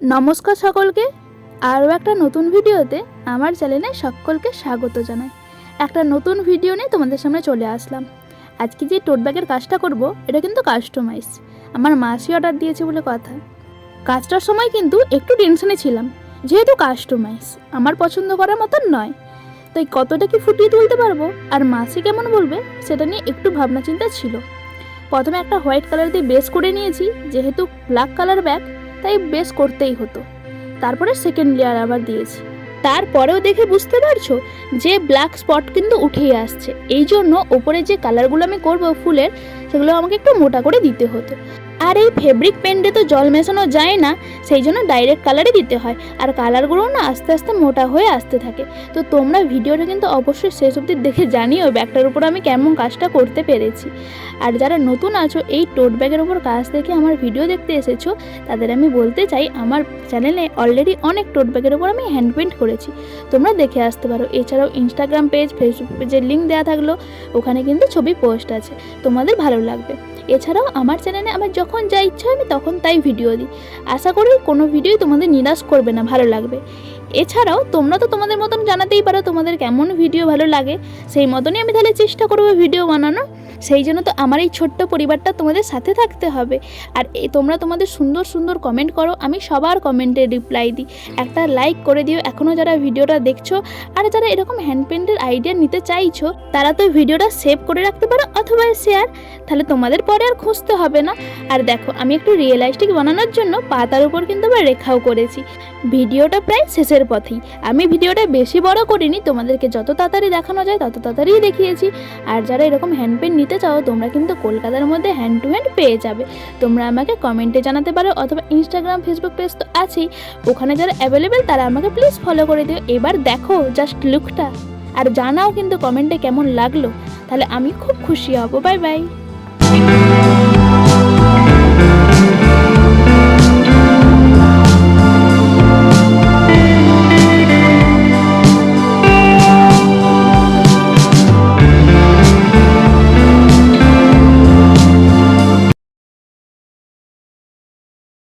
নমস্কার সকলকে, আরও একটা নতুন ভিডিওতে আমার চ্যানেলে সকলকে স্বাগত জানাই। একটা নতুন ভিডিও নিয়ে তোমাদের সামনে চলে আসলাম। আজকে যে টোট ব্যাগের কাজটা করব এটা কিন্তু কাস্টমাইজ, আমার মাসি অর্ডার দিয়েছে বলে কথা। কাজটার সময় কিন্তু একটু টেনশনে ছিলাম, যেহেতু কাস্টমাইজ আমার পছন্দ করার মতন নয়, তাই কতটা কি ফুটিয়ে তুলতে পারবো আর মাসি কেমন বলবে সেটা নিয়ে একটু ভাবনা চিন্তা ছিল। প্রথমে একটা হোয়াইট কালার দিয়ে বেস করে নিয়েছি, যেহেতু ব্ল্যাক কালার ব্যাগ তাই বেস করতেই হতো। তারপরে সেকেন্ড লেয়ার আবার দিয়েছি, তারপরেও দেখে বুঝতে পারছো যে ব্ল্যাক স্পট কিন্তু উঠেই আসছে। এই জন্য ওপরে যে কালারগুলো আমি করবো ফুলের, সেগুলো আমাকে একটু মোটা করে দিতে হতো। আর এই ফেব্রিক পেন্টে তো জল মেশানো যায় না, সেই জন্য ডাইরেক্ট কালারই দিতে হয়, আর কালারগুলো না আস্তে আস্তে মোটা হয়ে আসতে থাকে। তো তোমরা ভিডিওটা কিন্তু অবশ্যই শেষ অবধি দেখে জানিও ব্যাগটার উপর আমি কেমন কাজটা করতে পেরেছি। আর যারা নতুন আছো এই টোট ব্যাগের উপর কাজ দেখে আমার ভিডিও দেখতে এসেছো, তাদের আমি বলতে চাই আমার চ্যানেলে অলরেডি অনেক টোট ব্যাগের উপর আমি হ্যান্ড পেন্ট করেছি, তোমরা দেখে আসতে পারো। এছাড়াও ইনস্টাগ্রাম পেজ, ফেসবুক পেজের লিঙ্ক দেওয়া থাকলো, ওখানে কিন্তু ছবি পোস্ট আছে, তোমাদের ভালো লাগবে। এছাড়াও আমার চ্যানেলে আমার যখন যা ইচ্ছা আমি তখন তাই ভিডিও দিই, আশা করি কোনো ভিডিওই তোমাদের নিরাশ করবে না, ভালো লাগবে। এছাড়াও তোমরা তো তোমাদের মতন জানাতেই পারো তোমাদের কেমন ভিডিও ভালো লাগে, সেই মতনই আমি তাহলে চেষ্টা করবো ভিডিও বানানোর। সেই জন্য তো আমার এই ছোট্ট পরিবারটা তোমাদের সাথে থাকতে হবে। আর তোমরা তোমাদের সুন্দর সুন্দর কমেন্ট করো, আমি সবার কমেন্টে রিপ্লাই দিই। একটা লাইক করে দিও এখনও যারা ভিডিওটা দেখছো। আর যারা এরকম হ্যান্ড পেন্টের আইডিয়া নিতে চাইছো তারা তো ভিডিওটা সেভ করে রাখতে পারো অথবা শেয়ার, তাহলে তোমাদের পরে আর খুঁজতে হবে না। আর দেখো আমি একটু রিয়েলাইস্টিক বানানোর জন্য পাতার উপর কিন্তু আবার রেখাও করেছি। ভিডিওটা প্রায় শেষের পথেই, আমি ভিডিওটা বেশি বড় করিনি, তোমাদেরকে যত তাড়াতাড়ি দেখানো যায় তত তাড়াতাড়ি দেখিয়েছি। আর যারা এরকম হ্যান্ড পেন্ট নিতে চাও তোমরা কিন্তু কলকাতার মধ্যে হ্যান্ড টু হ্যান্ড পেয়ে যাবে। তোমরা আমাকে কমেন্টে জানাতে পারো অথবা ইনস্টাগ্রাম ফেসবুক পেজ তো আছেই, ওখানে যারা অ্যাভেলেবেল তারা আমাকে প্লিজ ফলো করে দিও। এবার দেখো জাস্ট লুকটা, আর জানাও কিন্তু কমেন্টে কেমন লাগলো, তাহলে আমি খুব খুশি হব। Bye bye.